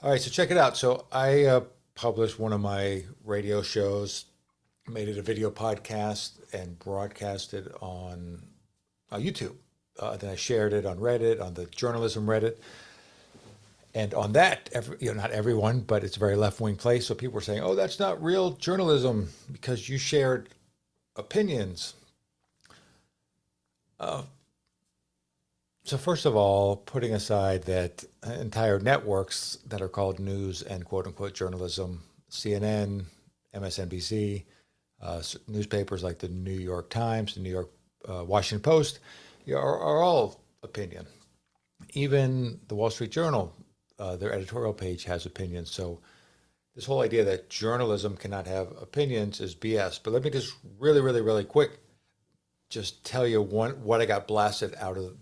All right, so check it out. So I published one of my radio shows, made it a video podcast, and broadcast it on YouTube. Then I shared it on Reddit, on the journalism Reddit, and on that, not everyone, but it's a very left wing place. So people were saying, "Oh, that's not real journalism because you shared opinions." Uh, So first of all, putting aside that entire networks that are called news and quote unquote journalism, CNN, MSNBC, newspapers like the New York Times, the New York Washington Post, are all opinion. Even the Wall Street Journal, their editorial page has opinions. So this whole idea that journalism cannot have opinions is BS. But let me just really, really, really quick just tell you what I got blasted out of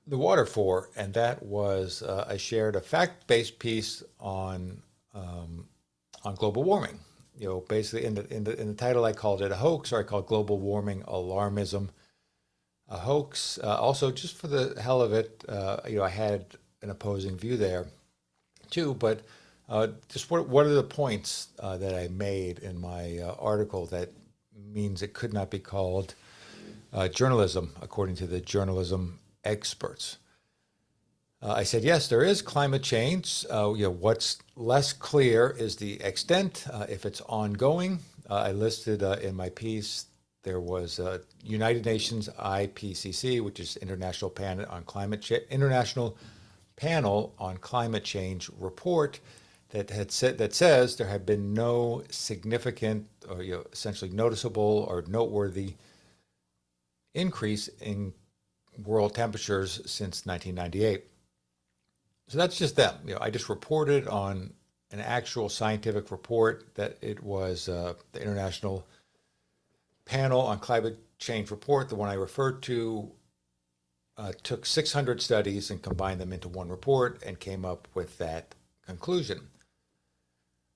the water for, and that was I shared a fact-based piece on global warming. Basically in the title I called it a hoax, or I called global warming alarmism a hoax. Also, just for the hell of it, I had an opposing view there too. But just what are the points that I made in my article that means it could not be called journalism according to the journalism experts? I said, yes, there is climate change. What's less clear is the extent, if it's ongoing. I listed in my piece, there was a United Nations IPCC, which is International Panel on Climate Change report that says there have been no significant or essentially noticeable or noteworthy increase in world temperatures since 1998. So that's just them. I just reported on an actual scientific report that it was the International Panel on Climate Change report. The one I referred to took 600 studies and combined them into one report and came up with that conclusion.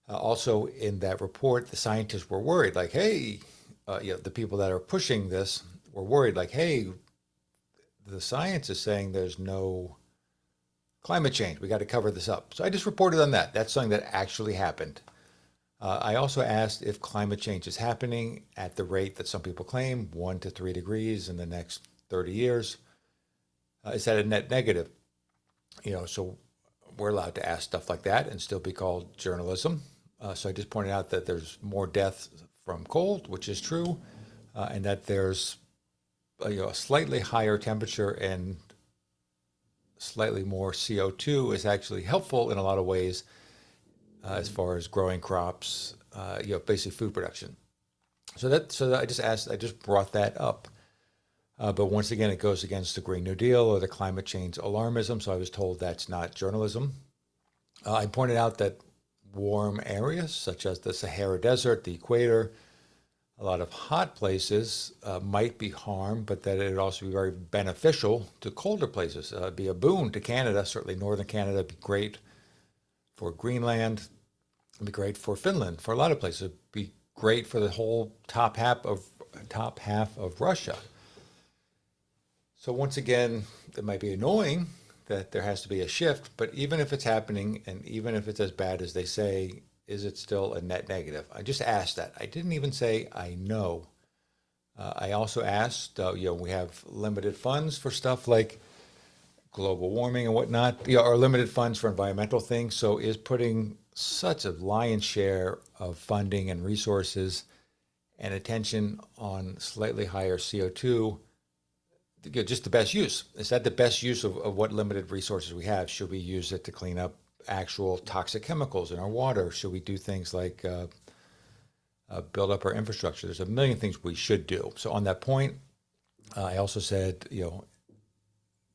Also, in that report, the scientists were worried, like, hey, the people that are pushing this were worried, like, hey, the science is saying there's no climate change. We got to cover this up. So I just reported on that. That's something that actually happened. I also asked if climate change is happening at the rate that some people claim, 1 to 3 degrees in the next 30 years. Is that a net negative? So we're allowed to ask stuff like that and still be called journalism. So I just pointed out that there's more deaths from cold, which is true, and that there's a slightly higher temperature and slightly more CO2 is actually helpful in a lot of ways as far as growing crops, basically food production. So I just brought that up. But once again, it goes against the Green New Deal or the climate change alarmism. So I was told that's not journalism. I pointed out that warm areas such as the Sahara Desert, the equator, a lot of hot places might be harmed, but that it would also be very beneficial to colder places. It'd be a boon to Canada. Certainly, northern Canada would be great for Greenland. It'd be great for Finland. For a lot of places, it'd be great for the whole top half of Russia. So once again, it might be annoying that there has to be a shift, but even if it's happening, and even if it's as bad as they say, is it still a net negative? I just asked that. I didn't even say I know. I also asked, we have limited funds for stuff like global warming and whatnot, or limited funds for environmental things. So is putting such a lion's share of funding and resources and attention on slightly higher CO2 just the best use? Is that the best use of what limited resources we have? Should we use it to clean up actual toxic chemicals in our water? Should we do things like build up our infrastructure? There's a million things we should do. So on that point, I also said,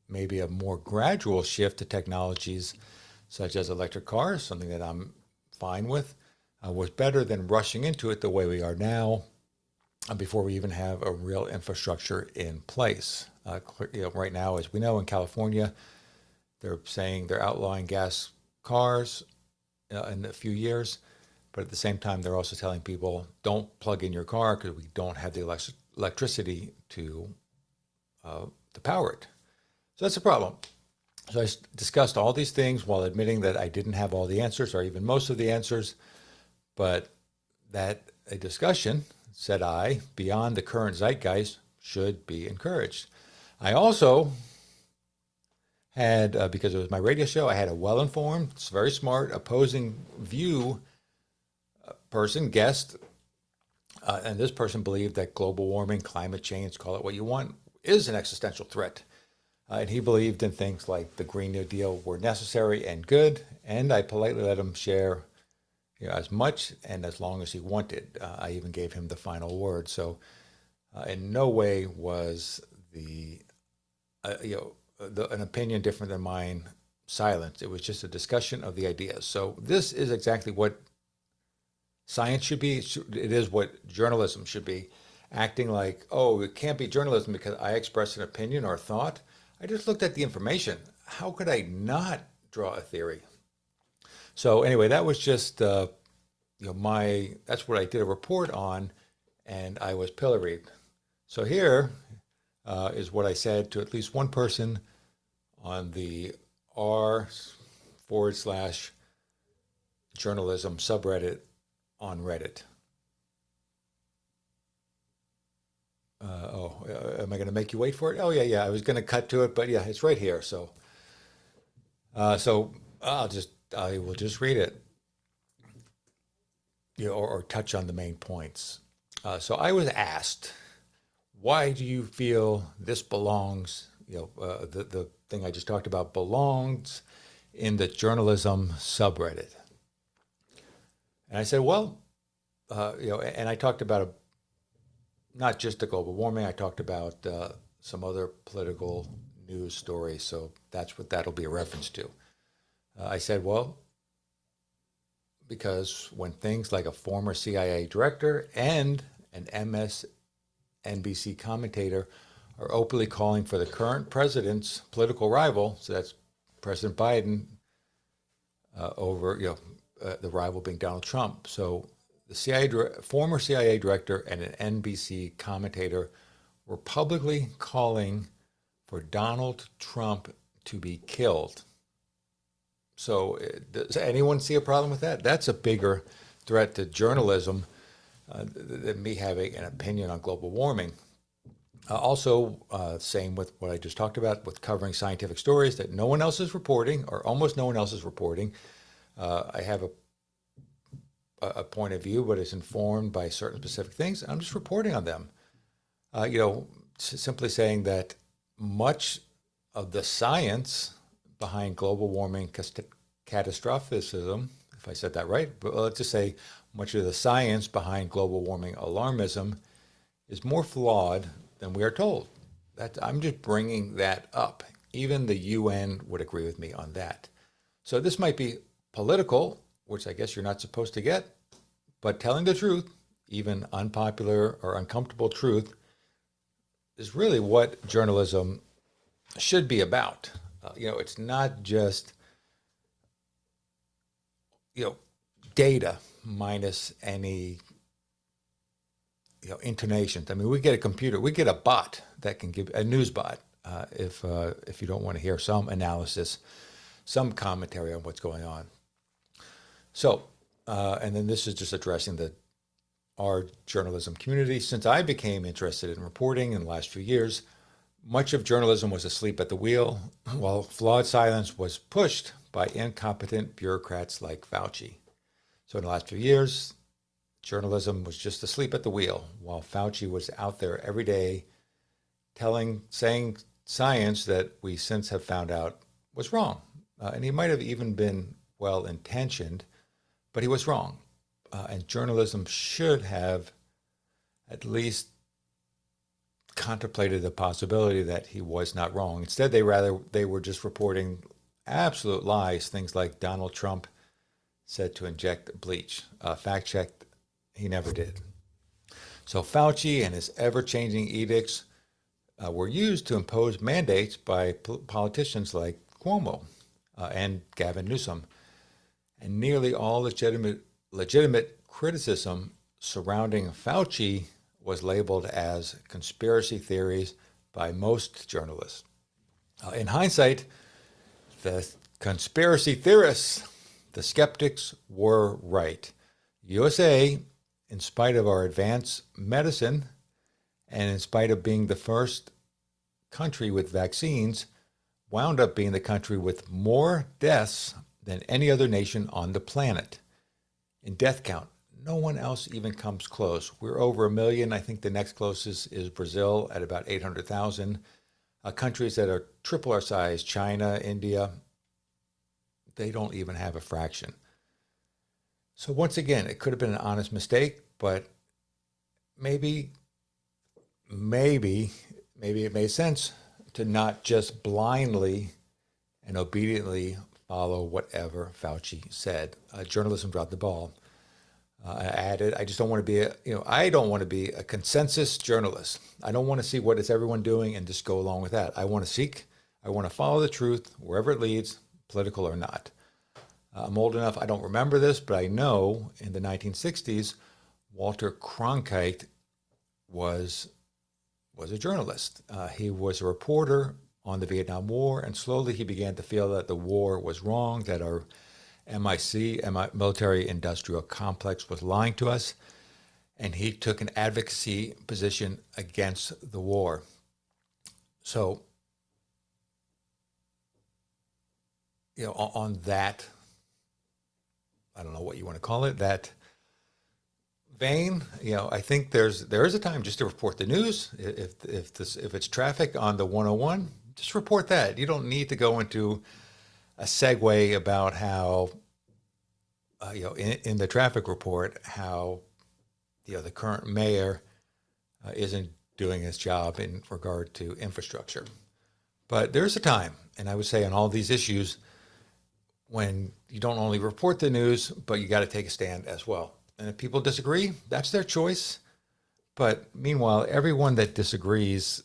maybe a more gradual shift to technologies such as electric cars, something that I'm fine with, was better than rushing into it the way we are now before we even have a real infrastructure in place. Right now, as we know, in California, they're saying they're outlawing gas cars in a few years, but at the same time, they're also telling people don't plug in your car because we don't have the electricity to power it. So that's a problem. So I discussed all these things while admitting that I didn't have all the answers or even most of the answers, but that a discussion, said I, beyond the current zeitgeist should be encouraged. I also had, because it was my radio show, I had a well informed, very smart, opposing view person, guest, and this person believed that global warming, climate change, call it what you want, is an existential threat. And he believed in things like the Green New Deal were necessary and good, and I politely let him share as much and as long as he wanted. I even gave him the final word. So, in no way was an opinion different than mine silenced. It was just a discussion of the ideas. So, this is exactly what science should be. It is what journalism should be. Acting like, oh, it can't be journalism because I expressed an opinion or a thought. I just looked at the information. How could I not draw a theory? So anyway, that was just that's what I did a report on, and I was pilloried. So here is what I said to at least one person on the r/journalism subreddit on Reddit. Am I going to make you wait for it? Oh yeah. I was going to cut to it, but yeah, it's right here. So I will just read it, or touch on the main points. So I was asked, why do you feel this belongs? The thing I just talked about belongs in the journalism subreddit. And I said, well, and I talked about not just the global warming. I talked about some other political news stories. So that's what that'll be a reference to. I said, well, because when things like a former CIA director and an MSNBC commentator are openly calling for the current president's political rival, so that's President Biden, over the rival being Donald Trump. So the former CIA director and an NBC commentator were publicly calling for Donald Trump to be killed. So does anyone see a problem with that? That's a bigger threat to journalism than me having an opinion on global warming. Also, same with what I just talked about with covering scientific stories that no one else is reporting, or almost no one else is reporting. I have a point of view, but it's informed by certain specific things. I'm just reporting on them. Simply saying that much of the science behind global warming catastrophicism, if I said that right, but let's just say much of the science behind global warming alarmism is more flawed than we are told. I'm just bringing that up. Even the UN would agree with me on that. So this might be political, which I guess you're not supposed to get, but telling the truth, even unpopular or uncomfortable truth, is really what journalism should be about. It's not just data minus any intonations. I mean, we get a bot that can give a news bot if you don't want to hear some analysis, some commentary on what's going on. So, and then this is just addressing our journalism community. Since I became interested in reporting in the last few years, much of journalism was asleep at the wheel, while flawed silence was pushed by incompetent bureaucrats like Fauci. So in the last few years, journalism was just asleep at the wheel, while Fauci was out there every day saying science that we since have found out was wrong. And he might have even been well-intentioned, but he was wrong. And journalism should have at least contemplated the possibility that he was not wrong. Instead, they were just reporting absolute lies, things like Donald Trump said to inject bleach. Fact checked, he never did. So Fauci and his ever-changing edicts were used to impose mandates by politicians like Cuomo and Gavin Newsom. And nearly all legitimate criticism surrounding Fauci was labeled as conspiracy theories by most journalists. In hindsight, The conspiracy theorists, the skeptics were right. USA, in spite of our advanced medicine and in spite of being the first country with vaccines, wound up being the country with more deaths than any other nation on the planet. In death count, no one else even comes close. We're over 1 million. I think the next closest is Brazil at about 800,000. Countries that are triple our size, China, India, they don't even have a fraction. So once again, it could have been an honest mistake, but maybe it made sense to not just blindly and obediently follow whatever Fauci said. Journalism dropped the ball. I added, I just don't want to be I don't want to be a consensus journalist. I don't want to see what is everyone doing and just go along with that. I want to follow the truth wherever it leads, political or not. I'm old enough, I don't remember this, but I know in the 1960s, Walter Cronkite was a journalist. He was a reporter on the Vietnam War, and slowly he began to feel that the war was wrong, that our military industrial complex, was lying to us, and he took an advocacy position against the war. So, on that, I don't know what you want to call it, that vein, I think there is a time just to report the news. If it's traffic on the 101, just report that. You don't need to go into a segue about how, in the traffic report, how, the current mayor isn't doing his job in regard to infrastructure. But there's a time, and I would say on all these issues, when you don't only report the news, but you got to take a stand as well. And if people disagree, that's their choice. But meanwhile, everyone that disagrees,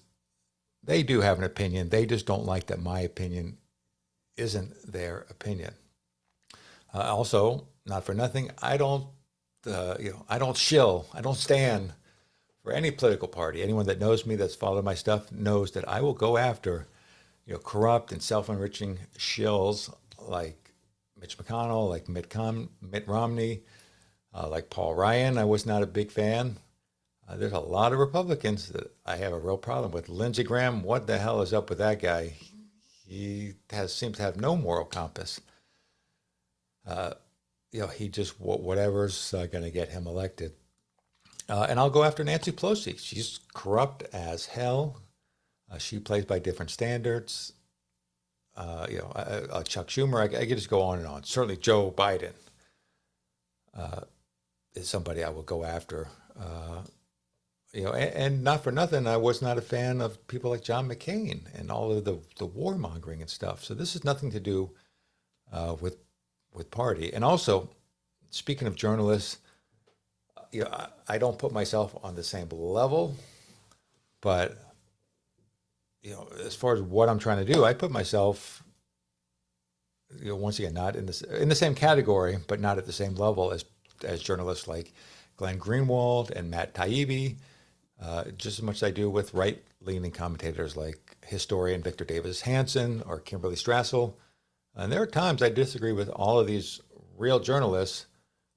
they do have an opinion. They just don't like that my opinion isn't their opinion. Also, not for nothing, I don't stand for any political party. Anyone that knows me, that's followed my stuff, knows that I will go after, corrupt and self-enriching shills like Mitch McConnell, like Mitt Romney, like Paul Ryan. I was not a big fan. There's a lot of Republicans that I have a real problem with. Lindsey Graham, what the hell is up with that guy? He seems to have no moral compass. He just whatever's going to get him elected. And I'll go after Nancy Pelosi. She's corrupt as hell. She plays by different standards. Chuck Schumer. I could just go on and on. Certainly, Joe Biden is somebody I will go after. And not for nothing, I was not a fan of people like John McCain and all of the warmongering and stuff. So this has nothing to do with party. And also, speaking of journalists, I don't put myself on the same level, but as far as what I'm trying to do, I put myself, once again, not in the same category, but not at the same level as journalists like Glenn Greenwald and Matt Taibbi, just as much as I do with right-leaning commentators like historian Victor Davis Hanson or Kimberly Strassel. And there are times I disagree with all of these real journalists,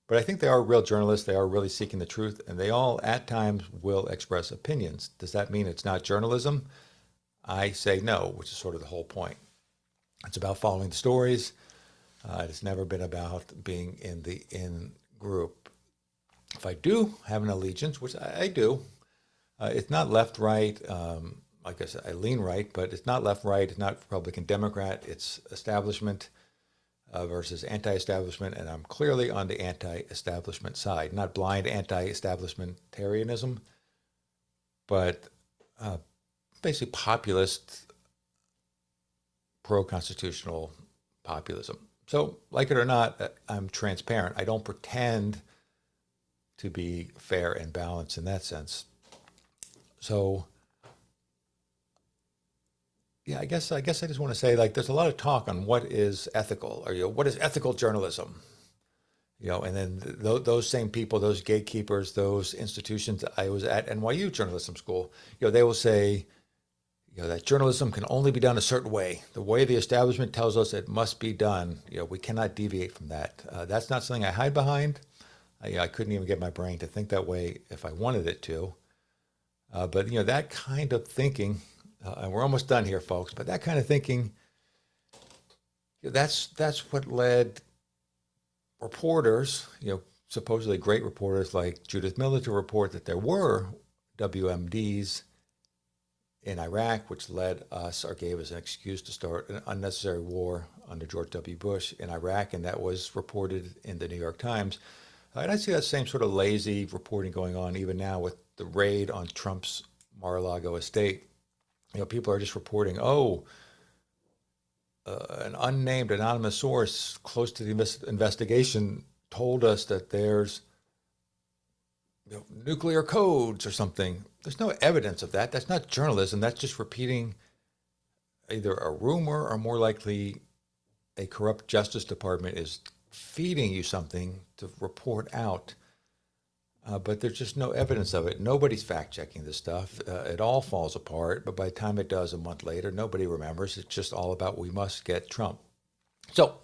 but I think they are real journalists. They are really seeking the truth, and they all, at times, will express opinions. Does that mean it's not journalism? I say no, which is sort of the whole point. It's about following the stories. It's never been about being in the in-group. If I do have an allegiance, which I do, it's not left-right. Like I said, I lean right, but it's not left-right. It's not Republican, Democrat. It's establishment versus anti-establishment, and I'm clearly on the anti-establishment side. Not blind anti-establishmentarianism, but basically populist, pro-constitutional populism. So, like it or not, I'm transparent. I don't pretend to be fair and balanced in that sense. So, yeah, I guess I just want to say, like, there's a lot of talk on what is ethical, or what is ethical journalism, and then those same people, those gatekeepers, those institutions. I was at NYU Journalism School. They will say, that journalism can only be done a certain way, the way the establishment tells us it must be done. We cannot deviate from that. That's not something I hide behind. I couldn't even get my brain to think that way if I wanted it to. But that kind of thinking, and we're almost done here, folks. But that kind of thinking, that's what led reporters, supposedly great reporters like Judith Miller, to report that there were WMDs in Iraq, which led us or gave us an excuse to start an unnecessary war under George W. Bush in Iraq, and that was reported in the New York Times. And I see that same sort of lazy reporting going on even now with the raid on Trump's Mar-a-Lago estate. People are just reporting, an unnamed anonymous source close to the investigation told us that there's nuclear codes or something. There's no evidence of that. That's not journalism. That's just repeating either a rumor or more likely a corrupt Justice Department is feeding you something to report out. But there's just no evidence of it. Nobody's fact checking this stuff. It all falls apart. But by the time it does a month later, nobody remembers. It's just all about we must get Trump. So,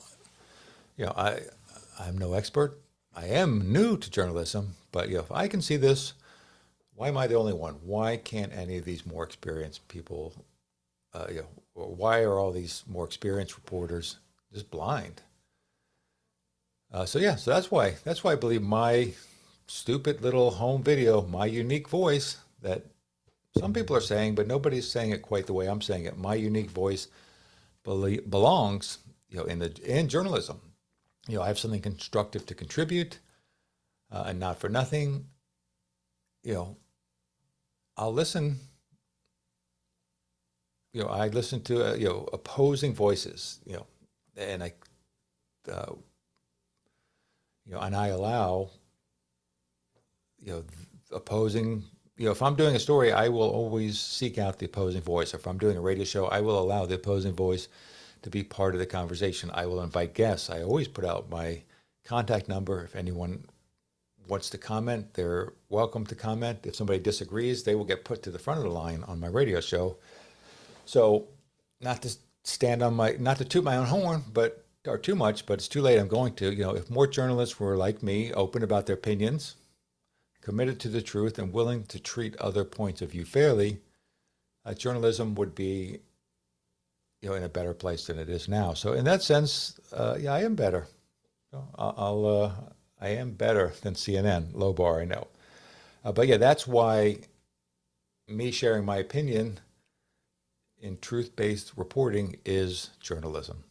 I'm no expert. I am new to journalism. But if I can see this, why am I the only one? Why can't any of these more experienced people, why are all these more experienced reporters just blind? So that's why I believe my stupid little home video, my unique voice that some people are saying, but nobody's saying it quite the way I'm saying it. My unique voice belongs, in journalism. I have something constructive to contribute, and not for nothing. I'll listen. I listen to opposing voices. And and I allow opposing, if I'm doing a story, I will always seek out the opposing voice. If I'm doing a radio show, I will allow the opposing voice to be part of the conversation. I will invite guests. I always put out my contact number. If anyone wants to comment, they're welcome to comment. If somebody disagrees, they will get put to the front of the line on my radio show. So not to toot my own horn, or too much, but it's too late. I'm going to, if more journalists were like me, open about their opinions, committed to the truth, and willing to treat other points of view fairly, journalism would be, in a better place than it is now. So in that sense, I am better. I am better than CNN. Low bar, I know. But that's why me sharing my opinion in truth-based reporting is journalism.